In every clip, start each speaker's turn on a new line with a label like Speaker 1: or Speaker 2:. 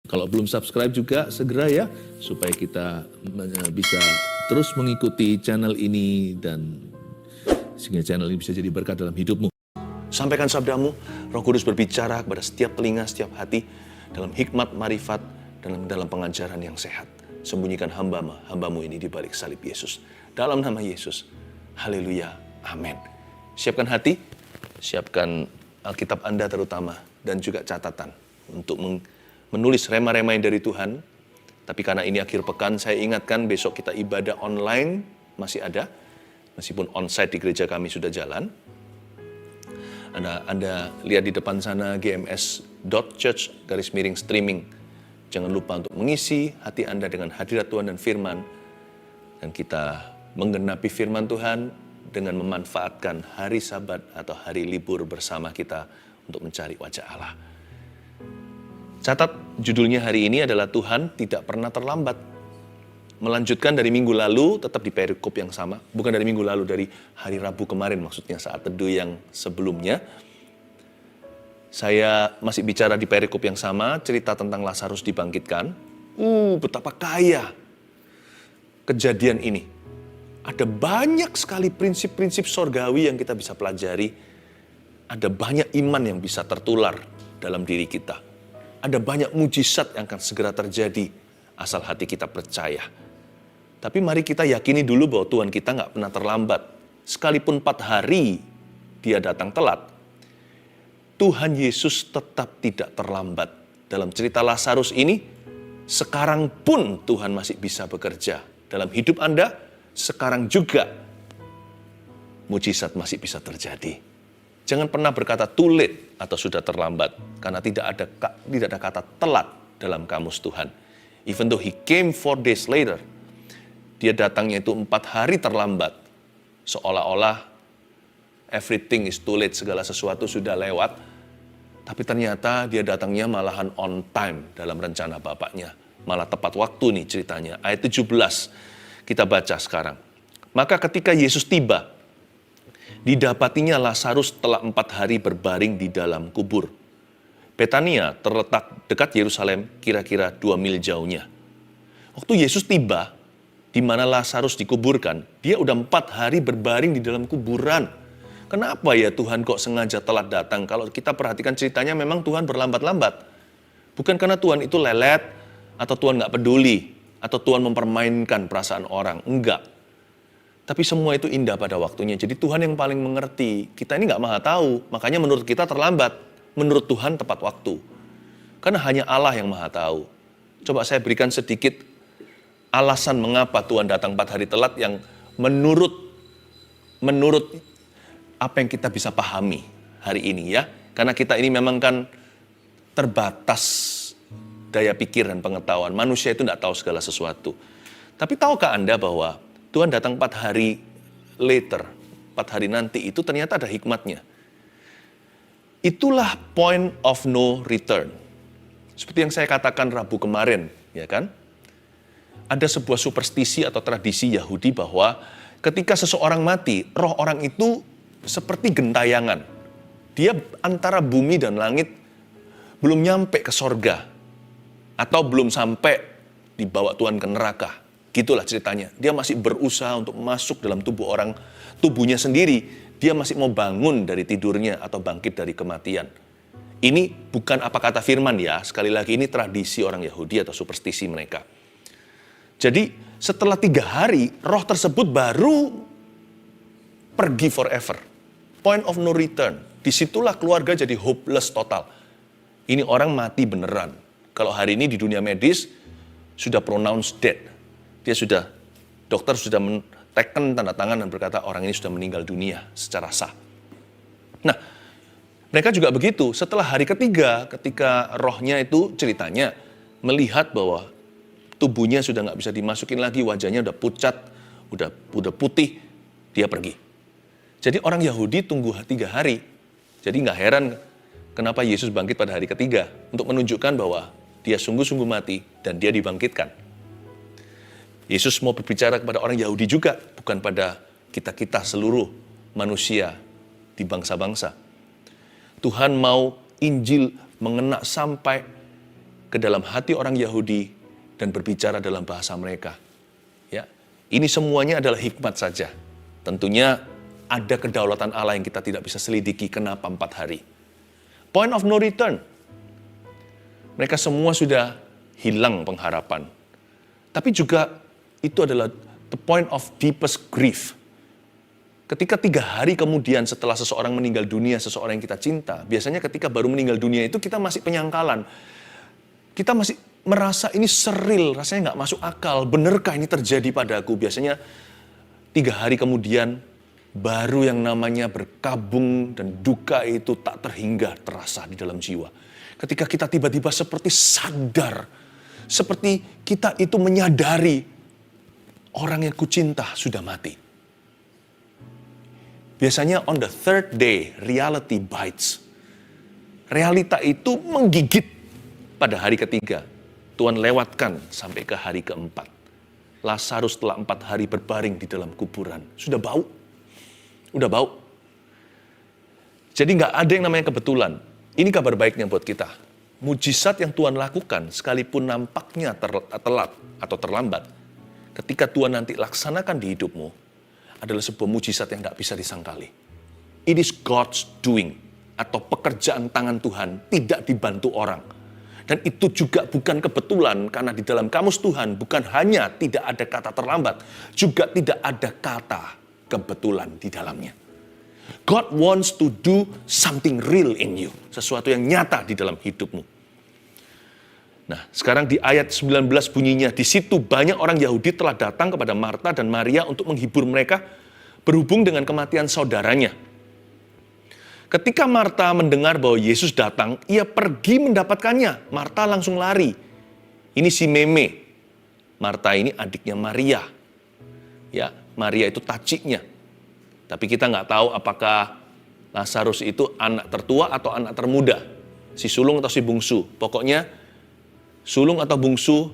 Speaker 1: Kalau belum subscribe juga segera ya, supaya kita bisa terus mengikuti channel ini dan sehingga channel ini bisa jadi berkat dalam hidupmu.
Speaker 2: Sampaikan sabdamu, Roh Kudus berbicara kepada setiap telinga, setiap hati, dalam hikmat, marifat, dalam pengajaran yang sehat. Sembunyikan hambamu ini di balik salib Yesus. Dalam nama Yesus, haleluya, amin. Siapkan hati, siapkan Alkitab Anda terutama, dan juga catatan untuk menulis rema-rema dari Tuhan. Tapi karena ini akhir pekan, saya ingatkan besok kita ibadah online masih ada. Meskipun onsite di gereja kami sudah jalan. Anda lihat di depan sana gms.church/streaming. Jangan lupa untuk mengisi hati Anda dengan hadirat Tuhan dan firman. Dan kita menggenapi firman Tuhan dengan memanfaatkan hari Sabat atau hari libur bersama kita untuk mencari wajah Allah. Catat judulnya hari ini adalah Tuhan tidak pernah terlambat. Melanjutkan dari minggu lalu, tetap di perikop yang sama. Bukan dari minggu lalu, dari hari Rabu kemarin, maksudnya saat teduh yang sebelumnya. Saya masih bicara di perikop yang sama, cerita tentang Lazarus dibangkitkan. Betapa kaya kejadian ini. Ada banyak sekali prinsip-prinsip sorgawi yang kita bisa pelajari. Ada banyak iman yang bisa tertular dalam diri kita. Ada banyak mujizat yang akan segera terjadi, asal hati kita percaya. Tapi mari kita yakini dulu bahwa Tuhan kita nggak pernah terlambat. Sekalipun 4 hari dia datang telat, Tuhan Yesus tetap tidak terlambat. Dalam cerita Lazarus ini, sekarang pun Tuhan masih bisa bekerja. Dalam hidup Anda, sekarang juga mujizat masih bisa terjadi. Jangan pernah berkata too late atau sudah terlambat, karena tidak ada kata telat dalam kamus Tuhan. Even though he came 4 days later, dia datangnya itu 4 hari terlambat. Seolah-olah everything is too late, segala sesuatu sudah lewat. Tapi ternyata dia datangnya malahan on time dalam rencana Bapaknya. Malah tepat waktu nih ceritanya. Ayat 17 kita baca sekarang. Maka ketika Yesus tiba, didapatinya Lazarus telah 4 hari berbaring di dalam kubur. Betania terletak dekat Yerusalem, kira-kira 2 mil jauhnya. Waktu Yesus tiba, di mana Lazarus dikuburkan, dia udah 4 hari berbaring di dalam kuburan. Kenapa ya Tuhan kok sengaja telat datang? Kalau kita perhatikan ceritanya memang Tuhan berlambat-lambat. Bukan karena Tuhan itu lelet, atau Tuhan nggak peduli, atau Tuhan mempermainkan perasaan orang. Enggak. Tapi semua itu indah pada waktunya. Jadi Tuhan yang paling mengerti. Kita ini nggak maha tahu, makanya menurut kita terlambat. Menurut Tuhan tepat waktu. Karena hanya Allah yang maha tahu. Coba saya berikan sedikit alasan mengapa Tuhan datang 4 hari telat yang menurut apa yang kita bisa pahami hari ini ya. Karena kita ini memang kan terbatas daya pikir dan pengetahuan. Manusia itu tidak tahu segala sesuatu. Tapi tahukah Anda bahwa Tuhan datang 4 hari later, 4 hari nanti itu ternyata ada hikmatnya. Itulah point of no return. Seperti yang saya katakan Rabu kemarin, ya kan? Ada sebuah superstisi atau tradisi Yahudi bahwa ketika seseorang mati, roh orang itu seperti gentayangan. Dia antara bumi dan langit belum nyampe ke sorga. Atau belum sampai dibawa Tuhan ke neraka. Gitulah ceritanya. Dia masih berusaha untuk masuk dalam tubuhnya sendiri. Dia masih mau bangun dari tidurnya atau bangkit dari kematian. Ini bukan apa kata firman ya. Sekali lagi ini tradisi orang Yahudi atau superstisi mereka. Jadi setelah 3 hari, roh tersebut baru pergi forever. Point of no return. Disitulah keluarga jadi hopeless total. Ini orang mati beneran. Kalau hari ini di dunia medis, sudah pronounced dead. Dokter sudah teken tanda tangan dan berkata orang ini sudah meninggal dunia secara sah. Nah, mereka juga begitu. Setelah hari ketiga, ketika rohnya itu ceritanya melihat bahwa tubuhnya sudah nggak bisa dimasukin lagi, wajahnya udah pucat, udah putih, dia pergi. Jadi orang Yahudi tunggu 3 hari. Jadi nggak heran kenapa Yesus bangkit pada hari ketiga, untuk menunjukkan bahwa dia sungguh-sungguh mati dan dia dibangkitkan. Yesus mau berbicara kepada orang Yahudi juga, bukan pada kita-kita seluruh manusia di bangsa-bangsa. Tuhan mau Injil mengena sampai ke dalam hati orang Yahudi dan berbicara dalam bahasa mereka. Ya, ini semuanya adalah hikmat saja. Tentunya ada kedaulatan Allah yang kita tidak bisa selidiki kenapa 4 hari. Point of no return. Mereka semua sudah hilang pengharapan. Tapi juga itu adalah the point of deepest grief. Ketika 3 hari kemudian setelah seseorang meninggal dunia, seseorang yang kita cinta, biasanya ketika baru meninggal dunia itu kita masih penyangkalan. Kita masih merasa ini seril, rasanya nggak masuk akal. Benarkah ini terjadi padaku? Biasanya 3 hari kemudian baru yang namanya berkabung dan duka itu tak terhingga terasa di dalam jiwa. Ketika kita tiba-tiba seperti sadar, seperti kita itu menyadari orang yang kucinta sudah mati. Biasanya on the 3rd day, reality bites. Realita itu menggigit pada hari ketiga. Tuhan lewatkan sampai ke hari keempat. Lazarus telah 4 hari berbaring di dalam kuburan. Sudah bau. Udah bau. Jadi nggak ada yang namanya kebetulan. Ini kabar baiknya buat kita. Mujizat yang Tuhan lakukan, sekalipun nampaknya telat atau terlambat, ketika Tuhan nanti laksanakan di hidupmu, adalah sebuah mujizat yang nggak bisa disangkali. It is God's doing, atau pekerjaan tangan Tuhan, tidak dibantu orang. Dan itu juga bukan kebetulan, karena di dalam kamus Tuhan bukan hanya tidak ada kata terlambat, juga tidak ada kata kebetulan di dalamnya. God wants to do something real in you. Sesuatu yang nyata di dalam hidupmu. Nah, sekarang di ayat 19 bunyinya, di situ banyak orang Yahudi telah datang kepada Marta dan Maria untuk menghibur mereka berhubung dengan kematian saudaranya. Ketika Marta mendengar bahwa Yesus datang, ia pergi mendapatkannya. Marta langsung lari. Ini si Meme. Marta ini adiknya Maria. Ya, Maria itu taciknya. Tapi kita nggak tahu apakah Lazarus itu anak tertua atau anak termuda. Si sulung atau si bungsu. Pokoknya sulung atau bungsu,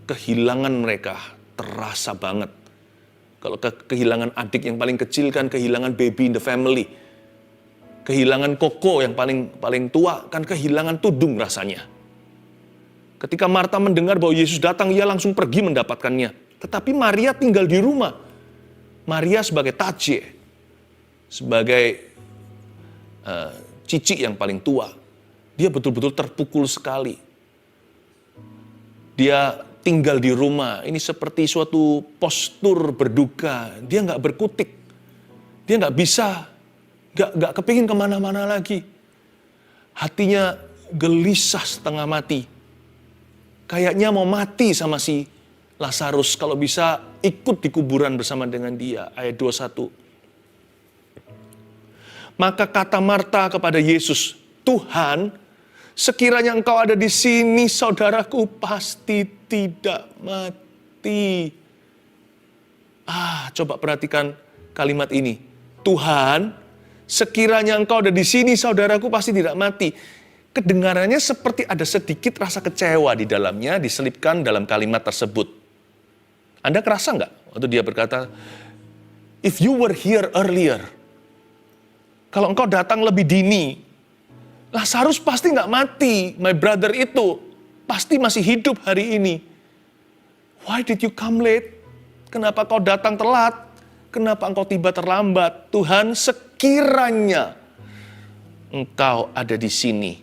Speaker 2: kehilangan mereka terasa banget. Kalau kehilangan adik yang paling kecil kan kehilangan baby in the family. Kehilangan koko yang paling tua kan kehilangan tudung rasanya. Ketika Marta mendengar bahwa Yesus datang, ia langsung pergi mendapatkannya. Tetapi Maria tinggal di rumah. Maria sebagai taje, sebagai cici yang paling tua, dia betul-betul terpukul sekali. Dia tinggal di rumah, ini seperti suatu postur berduka. Dia nggak berkutik, dia nggak bisa, nggak kepingin kemana-mana lagi. Hatinya gelisah setengah mati. Kayaknya mau mati sama si Lazarus, kalau bisa ikut di kuburan bersama dengan dia. Ayat 21. Maka kata Marta kepada Yesus, Tuhan, sekiranya engkau ada di sini, saudaraku pasti tidak mati. Coba perhatikan kalimat ini. Tuhan, sekiranya engkau ada di sini, saudaraku pasti tidak mati. Kedengarannya seperti ada sedikit rasa kecewa di dalamnya, diselipkan dalam kalimat tersebut. Anda kerasa nggak waktu dia berkata, if you were here earlier, kalau engkau datang lebih dini, Lazarus pasti nggak mati. My brother itu pasti masih hidup hari ini. Why did you come late? Kenapa kau datang telat? Kenapa engkau tiba terlambat? Tuhan, sekiranya engkau ada di sini,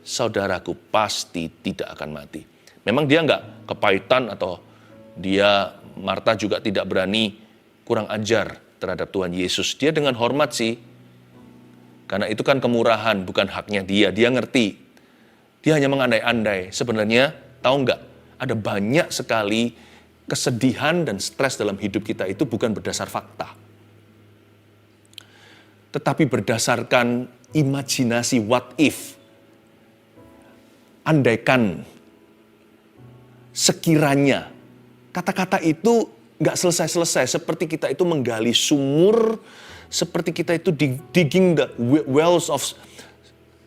Speaker 2: saudaraku pasti tidak akan mati. Memang dia nggak kepahitan atau Marta juga tidak berani kurang ajar terhadap Tuhan Yesus. Dia dengan hormat sih. Karena itu kan kemurahan, bukan haknya dia. Dia ngerti. Dia hanya mengandai-andai. Sebenarnya, tahu nggak? Ada banyak sekali kesedihan dan stres dalam hidup kita itu bukan berdasar fakta. Tetapi berdasarkan imajinasi what if. Andaikan, sekiranya. Kata-kata itu nggak selesai-selesai. Seperti kita itu menggali sumur, seperti kita itu digging the wells of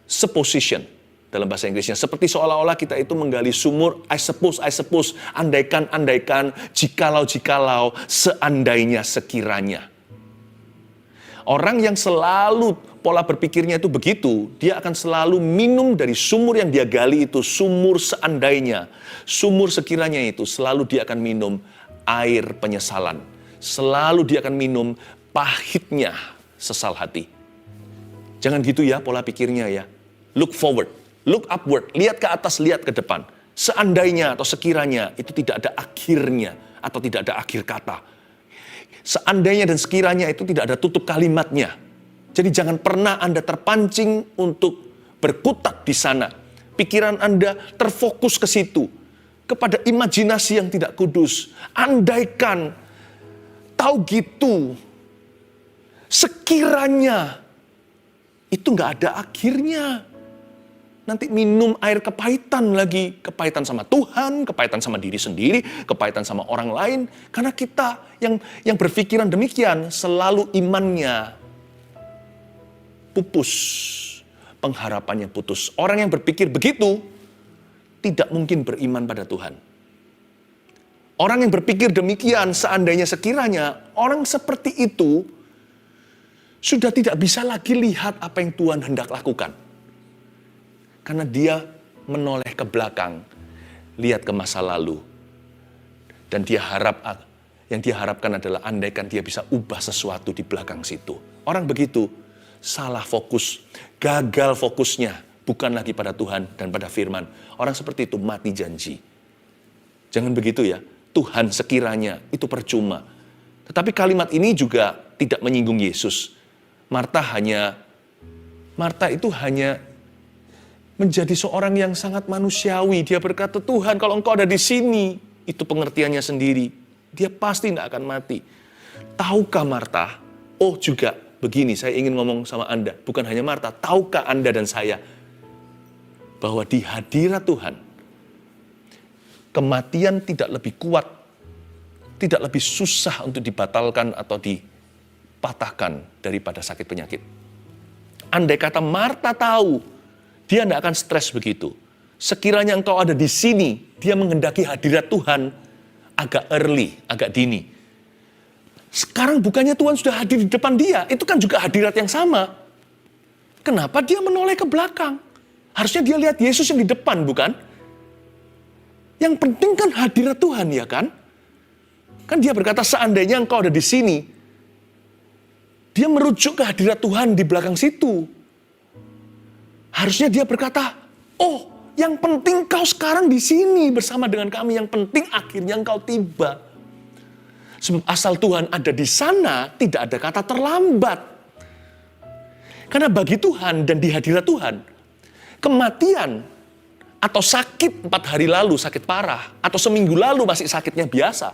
Speaker 2: supposition dalam bahasa Inggrisnya. Seperti seolah-olah kita itu menggali sumur, I suppose, andaikan, jikalau, seandainya, sekiranya. Orang yang selalu pola berpikirnya itu begitu, dia akan selalu minum dari sumur yang dia gali itu, sumur seandainya, sumur sekiranya itu, selalu dia akan minum air penyesalan. Selalu dia akan minum pahitnya sesal hati. Jangan gitu ya pola pikirnya ya. Look forward, look upward, lihat ke atas, lihat ke depan. Seandainya atau sekiranya itu tidak ada akhirnya atau tidak ada akhir kata. Seandainya dan sekiranya itu tidak ada tutup kalimatnya. Jadi jangan pernah Anda terpancing untuk berkutat di sana. Pikiran Anda terfokus ke situ. Kepada imajinasi yang tidak kudus. Andaikan, tahu gitu. Sekiranya, itu nggak ada akhirnya. Nanti minum air kepahitan lagi. Kepahitan sama Tuhan, kepahitan sama diri sendiri, kepahitan sama orang lain. Karena kita yang berpikiran demikian, selalu imannya pupus. Pengharapannya putus. Orang yang berpikir begitu, tidak mungkin beriman pada Tuhan. Orang yang berpikir demikian, seandainya sekiranya, orang seperti itu, sudah tidak bisa lagi lihat apa yang Tuhan hendak lakukan. Karena dia menoleh ke belakang, lihat ke masa lalu. Dan yang dia harapkan adalah andaikan dia bisa ubah sesuatu di belakang situ. Orang begitu, salah fokus, gagal fokusnya, bukan lagi pada Tuhan dan pada firman. Orang seperti itu mati janji. Jangan begitu ya, Tuhan sekiranya, itu percuma. Tetapi kalimat ini juga tidak menyinggung Yesus. Marta itu hanya menjadi seorang yang sangat manusiawi. Dia berkata, Tuhan kalau engkau ada di sini, itu pengertiannya sendiri. Dia pasti tidak akan mati. Tahukah Marta? Oh juga begini, saya ingin ngomong sama Anda. Bukan hanya Marta, tahukah Anda dan saya bahwa di hadirat Tuhan, kematian tidak lebih kuat, tidak lebih susah untuk dibatalkan atau dipatahkan daripada sakit penyakit. Andai kata Marta tahu, dia tidak akan stres begitu. Sekiranya engkau ada di sini, dia menghendaki hadirat Tuhan agak early, agak dini. Sekarang bukannya Tuhan sudah hadir di depan dia, itu kan juga hadirat yang sama. Kenapa dia menoleh ke belakang? Harusnya dia lihat Yesus yang di depan, bukan? Yang penting kan hadirat Tuhan, ya kan? Kan dia berkata, seandainya engkau ada di sini, dia merujuk ke hadirat Tuhan di belakang situ. Harusnya dia berkata, oh, yang penting kau sekarang di sini bersama dengan kami. Yang penting akhirnya engkau tiba. Sebab asal Tuhan ada di sana, tidak ada kata terlambat. Karena bagi Tuhan dan di hadirat Tuhan, kematian atau sakit 4 hari lalu, sakit parah, atau seminggu lalu masih sakitnya biasa,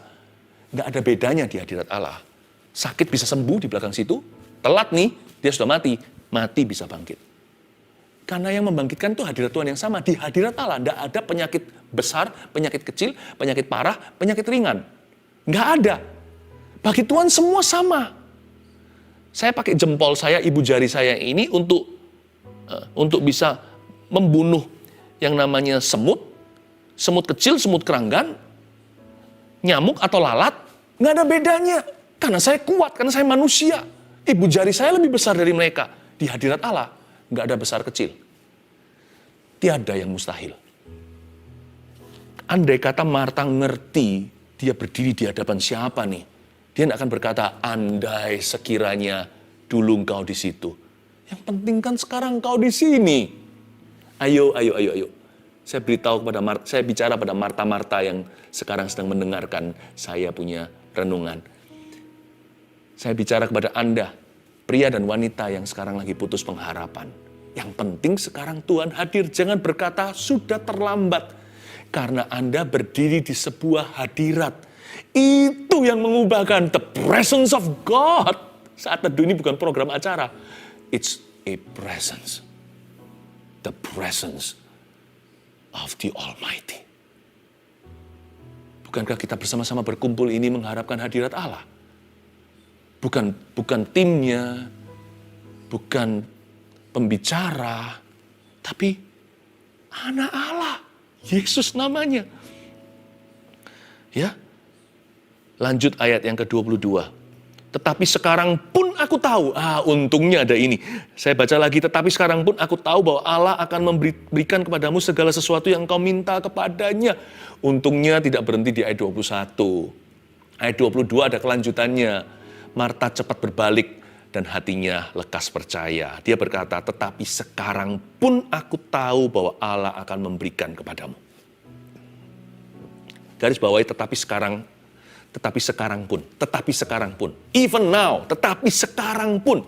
Speaker 2: nggak ada bedanya di hadirat Allah. Sakit bisa sembuh di belakang situ, telat nih, dia sudah mati bisa bangkit. Karena yang membangkitkan itu hadirat Tuhan yang sama. Di hadirat Allah tidak ada penyakit besar, penyakit kecil, penyakit parah, penyakit ringan. Nggak ada. Bagi Tuhan semua sama. Saya pakai jempol saya, ibu jari saya ini untuk bisa membunuh yang namanya semut kecil, semut keranggan, nyamuk atau lalat. Nggak ada bedanya. Karena saya kuat, karena saya manusia. Ibu jari saya lebih besar dari mereka. Di hadirat Allah, nggak ada besar kecil. Tiada yang mustahil. Andai kata Marta ngerti, dia berdiri di hadapan siapa nih? Dia tidak akan berkata, andai sekiranya dulu engkau di situ. Yang penting kan sekarang engkau di sini. Ayo. Saya beritahu kepada Marta, saya bicara pada Marta-Marta yang sekarang sedang mendengarkan saya punya renungan. Saya bicara kepada Anda, pria dan wanita yang sekarang lagi putus pengharapan. Yang penting sekarang Tuhan hadir. Jangan berkata sudah terlambat. Karena Anda berdiri di sebuah hadirat. Itu yang mengubahkan the presence of God. Saat Teduh ini bukan program acara. It's a presence. The presence of the Almighty. Bukankah kita bersama-sama berkumpul ini mengharapkan hadirat Allah? Bukan timnya, bukan pembicara, tapi anak Allah, Yesus namanya. Ya, lanjut ayat yang ke-22. Tetapi sekarang pun aku tahu. Untungnya ada ini. Saya baca lagi, tetapi sekarang pun aku tahu bahwa Allah akan memberikan kepadamu segala sesuatu yang kau minta kepadanya. Untungnya tidak berhenti di ayat 21. Ayat 22 ada kelanjutannya. Marta cepat berbalik dan hatinya lekas percaya. Dia berkata, tetapi sekarang pun aku tahu bahwa Allah akan memberikan kepadamu. Garis bawahi, tetapi sekarang pun. Even now, tetapi sekarang pun.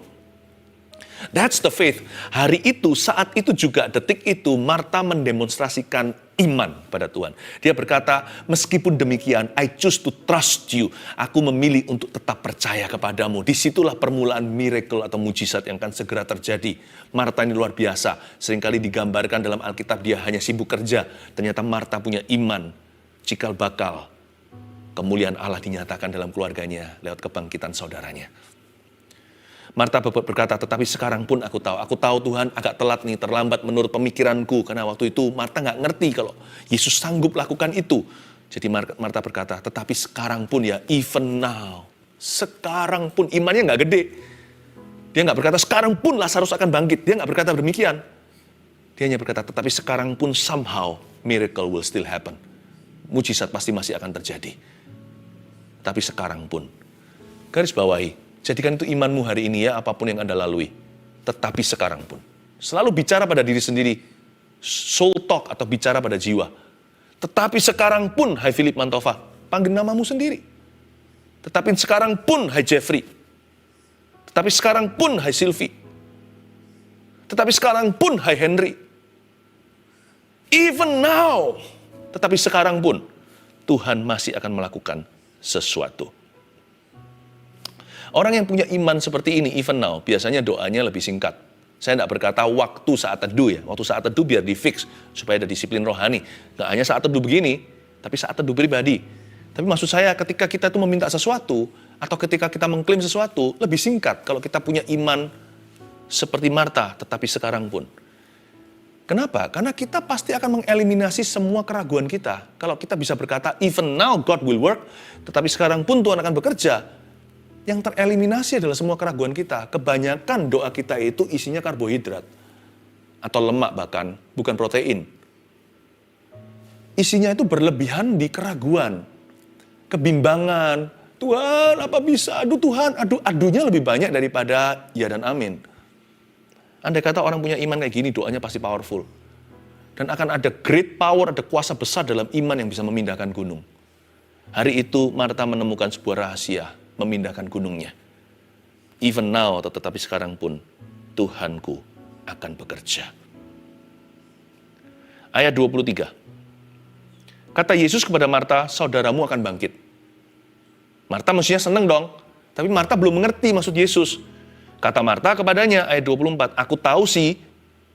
Speaker 2: That's the faith. Hari itu, saat itu juga, detik itu, Marta mendemonstrasikan iman pada Tuhan. Dia berkata, meskipun demikian, I choose to trust you. Aku memilih untuk tetap percaya kepadamu. Disitulah permulaan miracle atau mujizat yang akan segera terjadi. Marta ini luar biasa. Seringkali digambarkan dalam Alkitab dia hanya sibuk kerja. Ternyata Marta punya iman, cikal bakal. Kemuliaan Allah dinyatakan dalam keluarganya lewat kebangkitan saudaranya. Marta berkata, tetapi sekarang pun aku tahu Tuhan agak telat nih, terlambat menurut pemikiranku. Karena waktu itu Marta nggak ngerti kalau Yesus sanggup lakukan itu. Jadi Marta berkata, tetapi sekarang pun ya, even now. Sekarang pun, imannya nggak gede. Dia nggak berkata, sekarang pun Lazarus akan bangkit. Dia nggak berkata demikian. Dia hanya berkata, tetapi sekarang pun somehow miracle will still happen. Mujizat pasti masih akan terjadi. Tapi sekarang pun. Garis bawahi. Jadikan itu imanmu hari ini ya, apapun yang Anda lalui. Tetapi sekarang pun. Selalu bicara pada diri sendiri. Soul talk atau bicara pada jiwa. Tetapi sekarang pun, hai Philip Mantova, panggil namamu sendiri. Tetapi sekarang pun, hai Jeffrey. Tetapi sekarang pun, hai Sylvie. Tetapi sekarang pun, hai Henry. Even now. Tetapi sekarang pun, Tuhan masih akan melakukan sesuatu. Orang yang punya iman seperti ini, even now, biasanya doanya lebih singkat. Saya tidak berkata waktu saat teduh ya. Waktu saat teduh biar di-fix, supaya ada disiplin rohani. Nggak hanya saat teduh begini, tapi saat teduh pribadi. Tapi maksud saya ketika kita itu meminta sesuatu, atau ketika kita mengklaim sesuatu, lebih singkat kalau kita punya iman seperti Marta, tetapi sekarang pun. Kenapa? Karena kita pasti akan mengeliminasi semua keraguan kita. Kalau kita bisa berkata, even now God will work, tetapi sekarang pun Tuhan akan bekerja. Yang tereliminasi adalah semua keraguan kita. Kebanyakan doa kita itu isinya karbohidrat. Atau lemak bahkan, bukan protein. Isinya itu berlebihan di keraguan. Kebimbangan. Tuhan, apa bisa? Aduh Tuhan, aduhnya lebih banyak daripada ya dan amin. Andai kata orang punya iman kayak gini, doanya pasti powerful. Dan akan ada great power, ada kuasa besar dalam iman yang bisa memindahkan gunung. Hari itu Marta menemukan sebuah rahasia, memindahkan gunungnya. Even now, tetapi sekarang pun, Tuhanku akan bekerja. Ayat 23. Kata Yesus kepada Marta, saudaramu akan bangkit. Marta mestinya senang dong, tapi Marta belum mengerti maksud Yesus. Kata Marta kepadanya, ayat 24, aku tahu sih,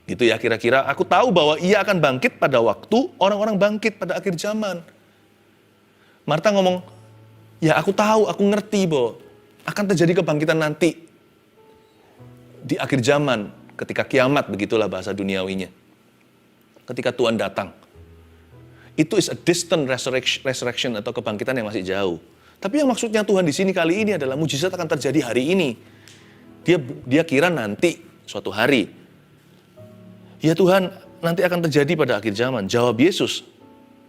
Speaker 2: gitu ya kira-kira, aku tahu bahwa ia akan bangkit pada waktu orang-orang bangkit pada akhir zaman. Marta ngomong, ya aku tahu, aku ngerti bahwa akan terjadi kebangkitan nanti di akhir zaman, ketika kiamat, begitulah bahasa duniawinya. Ketika Tuhan datang. Itu is a distant resurrection atau kebangkitan yang masih jauh. Tapi yang maksudnya Tuhan di sini kali ini adalah mujizat akan terjadi hari ini. Dia kira nanti suatu hari. Ya Tuhan, nanti akan terjadi pada akhir zaman. Jawab Yesus.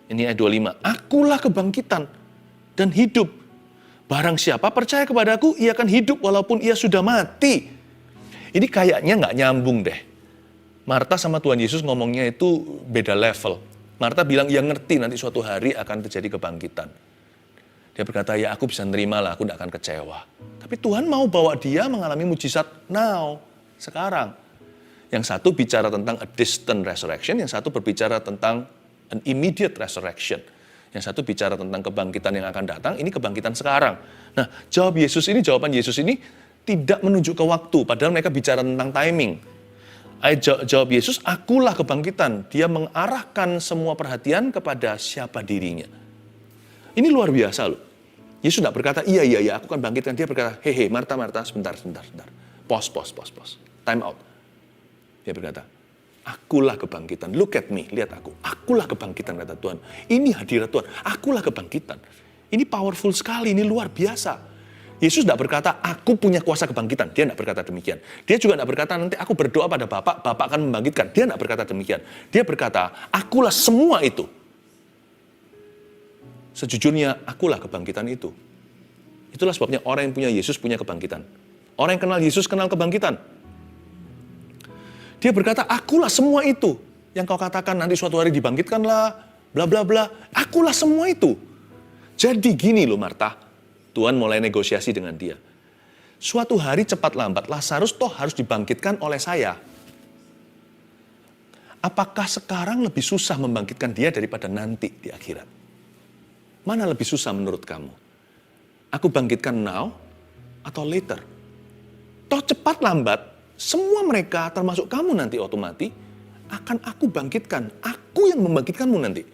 Speaker 2: Ini ayat 25. Akulah kebangkitan dan hidup. Barang siapa percaya kepadaku, ia akan hidup walaupun ia sudah mati. Ini kayaknya nggak nyambung deh. Marta sama Tuhan Yesus ngomongnya itu beda level. Marta bilang, ia ngerti nanti suatu hari akan terjadi kebangkitan. Dia berkata, ya aku bisa nerima lah, aku tidak akan kecewa. Tapi Tuhan mau bawa dia mengalami mujizat now, sekarang. Yang satu bicara tentang a distant resurrection, yang satu berbicara tentang an immediate resurrection. Yang satu bicara tentang kebangkitan yang akan datang, ini kebangkitan sekarang. Nah, jawaban Yesus ini tidak menunjuk ke waktu, padahal mereka bicara tentang timing. Jawab Yesus, akulah kebangkitan. Dia mengarahkan semua perhatian kepada siapa dirinya. Ini luar biasa loh. Yesus tidak berkata, iya, aku akan bangkitkan. Dia berkata, hehe, Marta, sebentar. Pause. Time out. Dia berkata, akulah kebangkitan. Look at me, lihat aku. Akulah kebangkitan, kata Tuhan. Ini hadirat Tuhan. Akulah kebangkitan. Ini powerful sekali, ini luar biasa. Yesus tidak berkata, aku punya kuasa kebangkitan. Dia tidak berkata demikian. Dia juga tidak berkata, nanti aku berdoa pada Bapak, Bapak akan membangkitkan. Dia tidak berkata demikian. Dia berkata, akulah semua itu. Sejujurnya, akulah kebangkitan itu. Itulah sebabnya orang yang punya Yesus punya kebangkitan. Orang yang kenal Yesus kenal kebangkitan. Dia berkata, akulah semua itu. Yang kau katakan nanti suatu hari dibangkitkanlah, bla bla bla. Akulah semua itu. Jadi gini loh Marta. Tuhan mulai negosiasi dengan dia. Suatu hari cepat lambat, Lazarus toh harus dibangkitkan oleh saya. Apakah sekarang lebih susah membangkitkan dia daripada nanti di akhirat? Mana lebih susah menurut kamu? Aku bangkitkan now atau later? Toh cepat lambat, semua mereka termasuk kamu nanti otomatis akan aku bangkitkan. Aku yang membangkitkanmu nanti.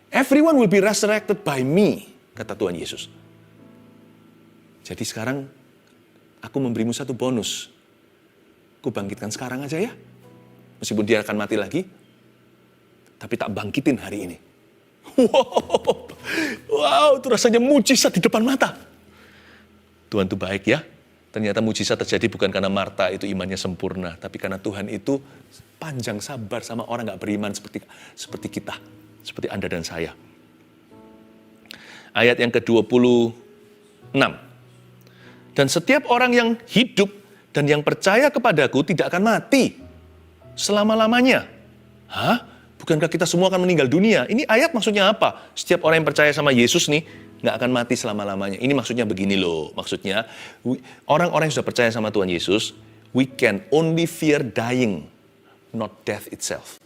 Speaker 2: Everyone will be resurrected by me, kata Tuhan Yesus. Jadi sekarang aku memberimu satu bonus. Aku bangkitkan sekarang aja ya. Meskipun dia akan mati lagi, tapi tak bangkitin hari ini. Wow, itu rasanya mujizat di depan mata. Tuhan itu baik ya. Ternyata mujizat terjadi bukan karena Marta itu imannya sempurna, tapi karena Tuhan itu panjang sabar sama orang gak beriman seperti kita, seperti Anda dan saya. Ayat yang ke-26. Dan setiap orang yang hidup dan yang percaya kepadaku tidak akan mati selama-lamanya. Hah? Bukankah kita semua akan meninggal dunia? Ini ayat maksudnya apa? Setiap orang yang percaya sama Yesus nih, nggak akan mati selama-lamanya. Ini maksudnya begini loh. Maksudnya, orang-orang yang sudah percaya sama Tuhan Yesus, we can only fear dying, not death itself.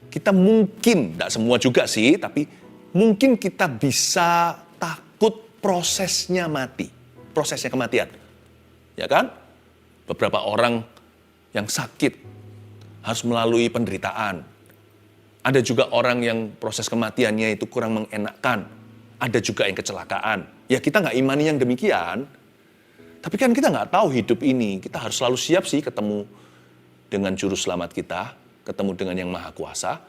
Speaker 2: Kita mungkin, nggak semua juga sih, tapi mungkin kita bisa takut prosesnya mati. Prosesnya kematian. Ya kan? Beberapa orang yang sakit harus melalui penderitaan. Ada juga orang yang proses kematiannya itu kurang mengenakkan. Ada juga yang kecelakaan. Ya kita nggak imani yang demikian. Tapi kan kita nggak tahu hidup ini. Kita harus selalu siap sih ketemu dengan juru selamat kita. Ketemu dengan yang maha kuasa.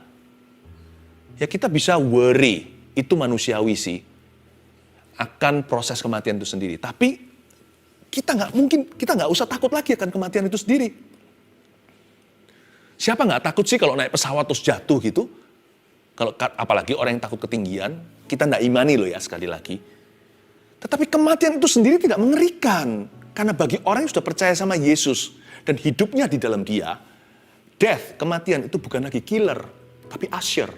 Speaker 2: Ya kita bisa worry. Itu manusiawi sih. Akan proses kematian itu sendiri. Tapi kita nggak usah takut lagi akan kematian itu sendiri. Siapa nggak takut sih kalau naik pesawat terus jatuh gitu? Apalagi orang yang takut ketinggian, kita nggak imani loh ya sekali lagi. Tetapi kematian itu sendiri tidak mengerikan. Karena bagi orang yang sudah percaya sama Yesus dan hidupnya di dalam dia, death, kematian itu bukan lagi killer, tapi usher.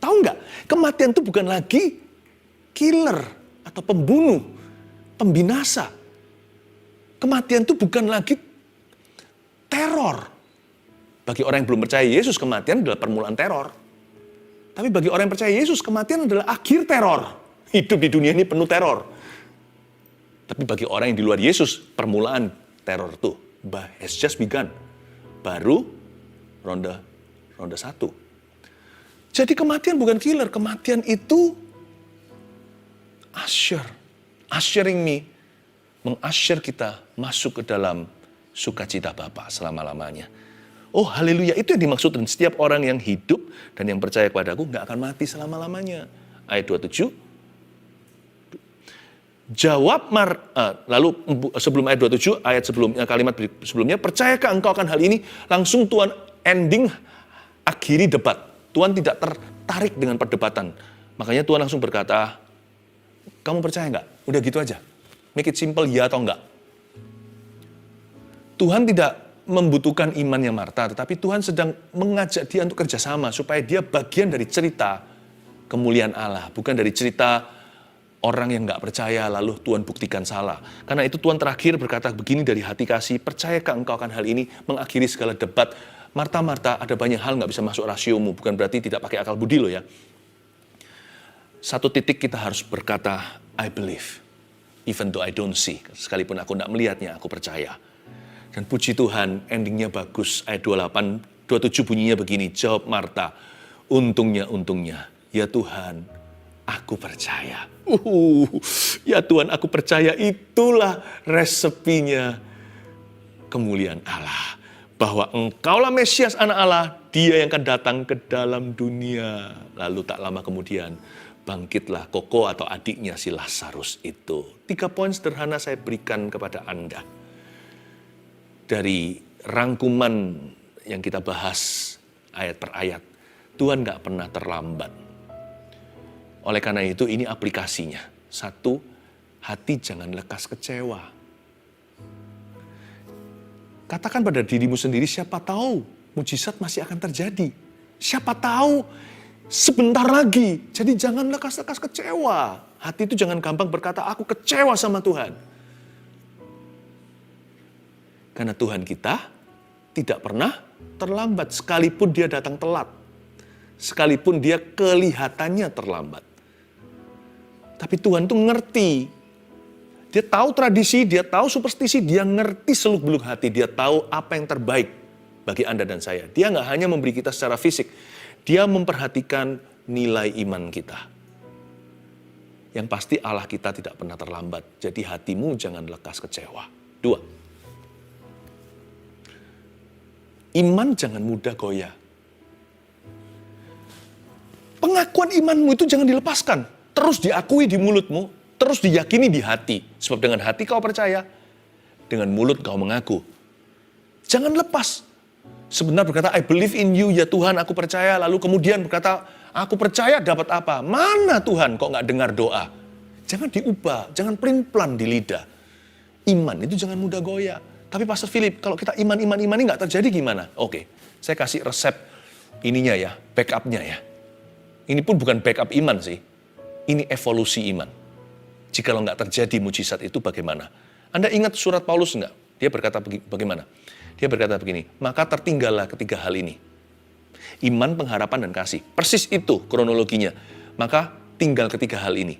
Speaker 2: Tahu nggak? Kematian itu bukan lagi killer atau pembunuh, pembinasa. Kematian itu bukan lagi teror. Bagi orang yang belum percaya Yesus, kematian adalah permulaan teror. Tapi bagi orang yang percaya Yesus, kematian adalah akhir teror. Hidup di dunia ini penuh teror. Tapi bagi orang yang di luar Yesus, permulaan teror itu has just begun. Baru ronde 1. Jadi kematian bukan killer, kematian itu ushering me, meng-usher kita masuk ke dalam sukacita Bapa selama-lamanya. Oh haleluya, itu yang dimaksud dan setiap orang yang hidup dan yang percaya kepadaku nggak akan mati selama-lamanya. Ayat 27. Lalu sebelum ayat 27, ayat sebelumnya, kalimat sebelumnya, percayakah engkau akan hal ini? Langsung Tuhan ending, akhiri debat. Tuhan tidak tertarik dengan perdebatan. Makanya Tuhan langsung berkata, kamu percaya nggak? Udah gitu aja. Make it simple, ya atau enggak. Tuhan tidak membutuhkan imannya Marta, tetapi Tuhan sedang mengajak dia untuk kerjasama supaya dia bagian dari cerita kemuliaan Allah, bukan dari cerita orang yang nggak percaya lalu Tuhan buktikan salah. Karena itu Tuhan terakhir berkata begini dari hati kasih, percayakah engkau akan hal ini? Mengakhiri segala debat. Marta, ada banyak hal nggak bisa masuk rasiomu, bukan berarti tidak pakai akal budi loh ya. Satu titik kita harus berkata, I believe, even though I don't see. Sekalipun aku nggak melihatnya, aku percaya. Dan puji Tuhan, endingnya bagus. Ayat 27 bunyinya begini, jawab Marta, untungnya, ya Tuhan, aku percaya. Ya Tuhan, aku percaya, itulah resepinya kemuliaan Allah. Bahwa engkaulah Mesias anak Allah, dia yang akan datang ke dalam dunia. Lalu tak lama kemudian, bangkitlah Koko atau adiknya si Lazarus itu. 3 poin sederhana saya berikan kepada Anda. Dari rangkuman yang kita bahas ayat per ayat, Tuhan gak pernah terlambat. Oleh karena itu ini aplikasinya. 1, hati jangan lekas kecewa. Katakan pada dirimu sendiri, siapa tahu mujizat masih akan terjadi. Siapa tahu sebentar lagi. Jadi jangan lekas-lekas kecewa. Hati itu jangan gampang berkata, aku kecewa sama Tuhan. Karena Tuhan kita tidak pernah terlambat. Sekalipun dia datang telat. Sekalipun dia kelihatannya terlambat. Tapi Tuhan tuh ngerti. Dia tahu tradisi, dia tahu superstisi, dia ngerti seluk-beluk hati. Dia tahu apa yang terbaik bagi Anda dan saya. Dia nggak hanya memberi kita secara fisik. Dia memperhatikan nilai iman kita. Yang pasti Allah kita tidak pernah terlambat. Jadi hatimu jangan lekas kecewa. 2. Iman jangan mudah goyah. Pengakuan imanmu itu jangan dilepaskan. Terus diakui di mulutmu, terus diyakini di hati. Sebab dengan hati kau percaya, dengan mulut kau mengaku. Jangan lepas. Sebentar berkata, I believe in you, ya Tuhan aku percaya. Lalu kemudian berkata, aku percaya dapat apa? Mana Tuhan kok nggak dengar doa? Jangan diubah, jangan pelin-pelan di lidah. Iman itu jangan mudah goyah. Tapi Pastor Philip, kalau kita iman ini nggak terjadi gimana? Oke, saya kasih resep ininya ya, backupnya ya. Ini pun bukan backup iman sih. Ini evolusi iman. Jikalau nggak terjadi mujizat itu bagaimana? Anda ingat surat Paulus nggak? Dia berkata bagaimana? Dia berkata begini, maka tertinggallah ketiga hal ini. Iman, pengharapan, dan kasih. Persis itu kronologinya. Maka tinggal ketiga hal ini.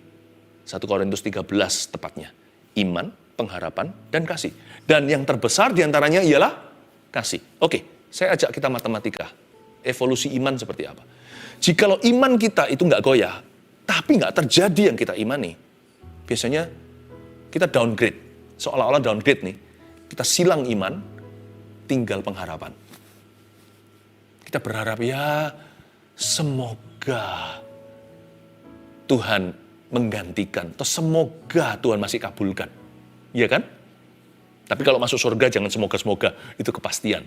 Speaker 2: 1 Korintus 13 tepatnya. Iman, pengharapan, dan kasih. Dan yang terbesar diantaranya ialah kasih. Oke, saya ajak kita matematika. Evolusi iman seperti apa? Jikalau iman kita itu nggak goyah, tapi nggak terjadi yang kita imani, biasanya kita downgrade. Seolah-olah downgrade nih. Kita silang iman, tinggal pengharapan. Kita berharap ya semoga Tuhan menggantikan. Atau semoga Tuhan masih kabulkan. Iya kan? Tapi kalau masuk surga jangan semoga-semoga. Itu kepastian.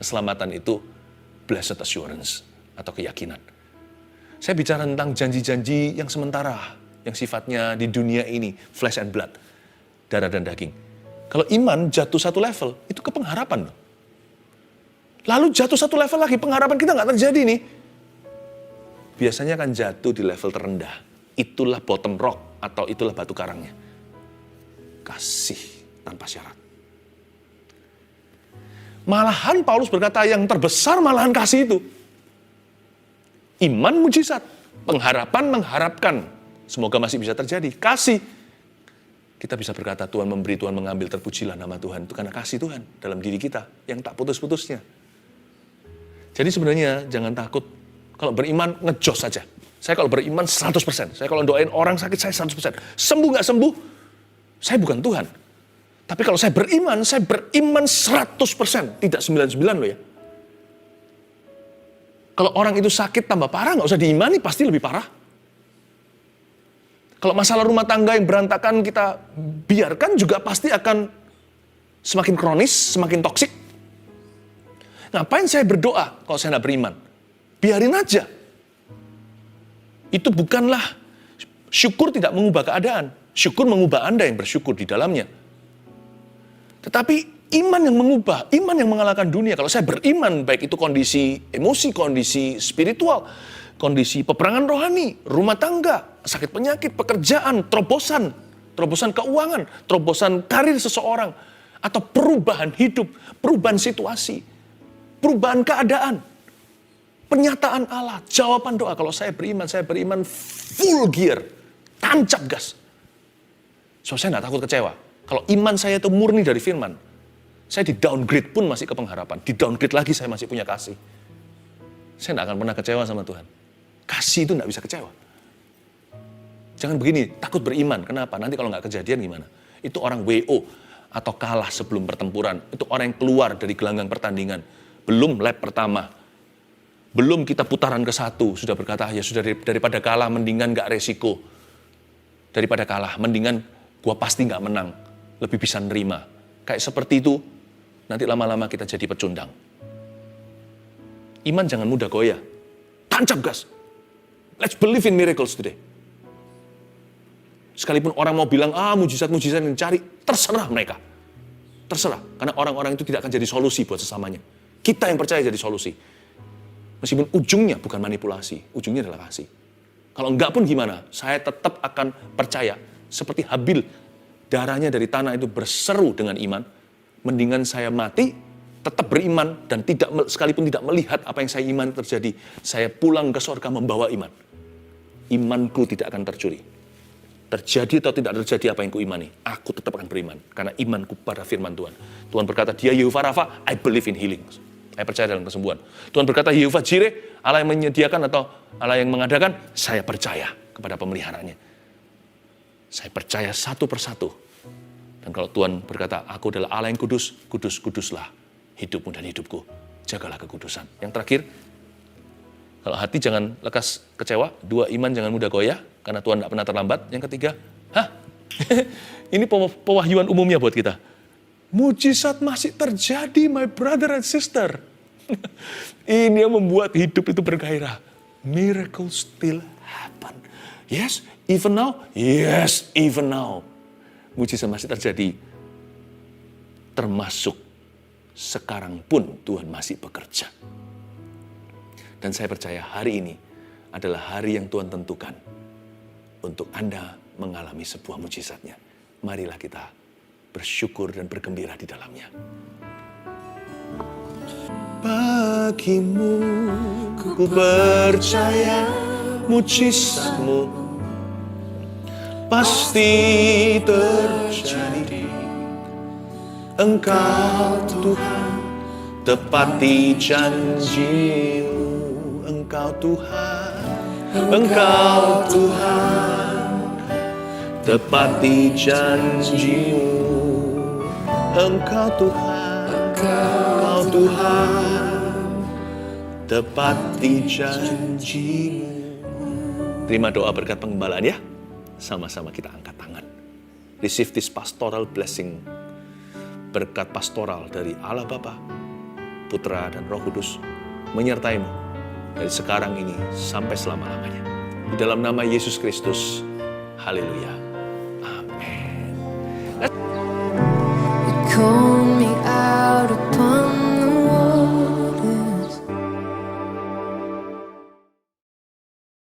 Speaker 2: Keselamatan itu blessed assurance atau keyakinan. Saya bicara tentang janji-janji yang sementara. Yang sifatnya di dunia ini flesh and blood. Darah dan daging. Kalau iman jatuh satu level, itu ke pengharapan. Lalu jatuh satu level lagi, pengharapan kita nggak terjadi nih. Biasanya akan jatuh di level terendah. Itulah bottom rock atau itulah batu karangnya. Kasih tanpa syarat. Malahan Paulus berkata yang terbesar malahan kasih itu. Iman mujizat, pengharapan mengharapkan. Semoga masih bisa terjadi. Kasih. Kita bisa berkata Tuhan memberi, Tuhan mengambil, terpujilah nama Tuhan. Itu karena kasih Tuhan dalam diri kita yang tak putus-putusnya. Jadi sebenarnya jangan takut. Kalau beriman, ngejos saja. Saya kalau beriman 100%. Saya kalau doain orang sakit, saya 100%. Sembuh nggak sembuh, saya bukan Tuhan. Tapi kalau saya beriman 100%. Tidak 99 loh ya. Kalau orang itu sakit tambah parah, nggak usah diimani, pasti lebih parah. Kalau masalah rumah tangga yang berantakan kita biarkan juga pasti akan semakin kronis, semakin toksik. Ngapain saya berdoa kalau saya nggak beriman? Biarin aja. Itu bukanlah syukur tidak mengubah keadaan. Syukur mengubah Anda yang bersyukur di dalamnya. Tetapi iman yang mengubah, iman yang mengalahkan dunia. Kalau saya beriman, baik itu kondisi emosi, kondisi spiritual, kondisi peperangan rohani, rumah tangga, sakit penyakit, pekerjaan, terobosan keuangan, terobosan karir seseorang, atau perubahan hidup, perubahan situasi, perubahan keadaan, penyataan Allah, jawaban doa. Kalau saya beriman full gear, tancap gas. So saya nggak takut kecewa. Kalau iman saya itu murni dari firman, saya di downgrade pun masih ke pengharapan. Di downgrade lagi saya masih punya kasih. Saya nggak akan pernah kecewa sama Tuhan. Kasih itu nggak bisa kecewa. Jangan begini, takut beriman. Kenapa? Nanti kalau nggak kejadian gimana? Itu orang WO atau kalah sebelum pertempuran. Itu orang yang keluar dari gelanggang pertandingan. Belum lap pertama. Belum kita putaran ke-1, sudah berkata, ya sudah daripada kalah, mendingan gak resiko. Daripada kalah, mendingan gua pasti gak menang. Lebih bisa nerima. Kayak seperti itu, nanti lama-lama kita jadi pecundang. Iman jangan mudah goyah. Tancap gas. Let's believe in miracles today. Sekalipun orang mau bilang, mujizat-mujizat yang dicari, terserah mereka. Terserah, karena orang-orang itu tidak akan jadi solusi buat sesamanya. Kita yang percaya jadi solusi. Meskipun ujungnya bukan manipulasi, ujungnya adalah kasih. Kalau enggak pun gimana, saya tetap akan percaya. Seperti Habil, darahnya dari tanah itu berseru dengan iman. Mendingan saya mati, tetap beriman, dan sekalipun tidak melihat apa yang saya iman terjadi, saya pulang ke surga membawa iman. Imanku tidak akan tercuri. Terjadi atau tidak terjadi apa yang kuimani, aku tetap akan beriman. Karena imanku pada firman Tuhan. Tuhan berkata, dia Yehovah Rafa, I believe in healing. Saya percaya dalam kesembuhan. Tuhan berkata, Yehovah Jireh, Allah yang menyediakan atau Allah yang mengadakan, saya percaya kepada pemeliharaannya. Saya percaya satu persatu. Dan kalau Tuhan berkata, aku adalah Allah yang kudus, kudus-kuduslah hidupmu dan hidupku. Jagalah kekudusan. Yang terakhir, kalau hati jangan lekas kecewa. 2, iman jangan mudah goyah, karena Tuhan tidak pernah terlambat. Yang ketiga, ini pewahyuan umumnya buat kita. Mujizat masih terjadi, my brother and sister. Ini yang membuat hidup itu bergairah. Miracles still happen. Yes, even now. Yes, even now. Mujizat masih terjadi. Termasuk sekarang pun Tuhan masih bekerja. Dan saya percaya hari ini adalah hari yang Tuhan tentukan untuk Anda mengalami sebuah mujizatnya. Marilah kita bersyukur dan bergembira di dalamnya. Bagimu ku percaya mujizatmu pasti terjadi. Engkau Tuhan tepati janjimu. Engkau Tuhan, tepati janjimu. Engkau Tuhan, tepati janjimu. Terima doa berkat pengembalaan ya. Sama-sama kita angkat tangan. Receive this pastoral blessing. Berkat pastoral dari Allah Bapa, Putra, dan Roh Kudus menyertaimu dari sekarang ini sampai selama-lamanya. Di dalam nama Yesus Kristus. Haleluya. Amin.